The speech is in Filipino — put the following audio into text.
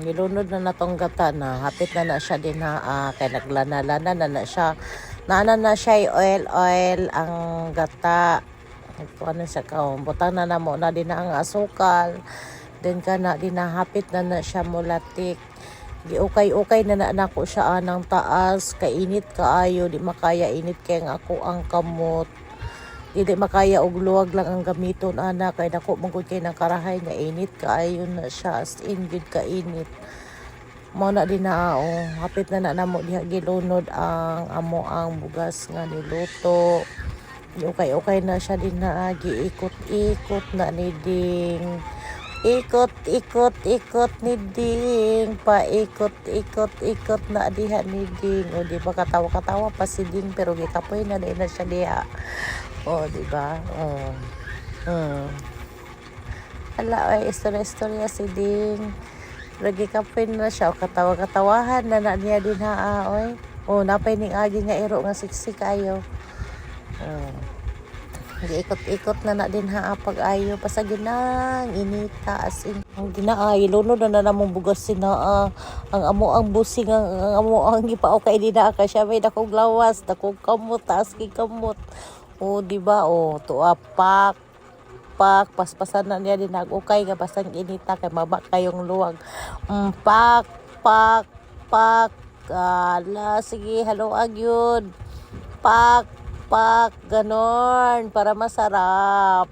Nilunod na natong gata na. Hapit na siya din ha. Kay naglana-lana na siya. Naana na siya oil ang gata. Ano siya ka. Butang na mo na din ang asukal. Then ka na din na hapit na siya mulatik. Giukay-ukay na nako siya anang taas. Kainit kaayo. Di makaya init kay ako ang kamot. Di makaya og luwag lang ang gamiton ana kay dako mangud kay nang karahay nga init kaayo na siya as in good kainit. Mao na din na hapit na namo diha gilunod ang amo ang bugas nga niluto. Okay na siya din na giikot-ikot na ni Ding. Ikot ni Ding. Paikot-ikot na diha ni Ding. O di ba katawa-katawa pa si Ding pero gikapoy na din na siya diha. O di ba? Ala ay istorya si Ding. Lagi kapoy na siya. Katawa-katawahan na niya din ha. Oy. O napay ning agi nga iro nga siksik ayo. Giikot-ikot na din ha pag ayo pasagin nang inita as in ang ginaay lunod na namong bugas sina ang amo ang busing ang amo ang gipao kay di na ka siya may dakog lawas dakog kamot taas kay kamot di ba tuwa pak paspasan na niya din nagukay nga basang inita kay maba kayong luwag pak ala sige haluag yun pak ganon para masarap.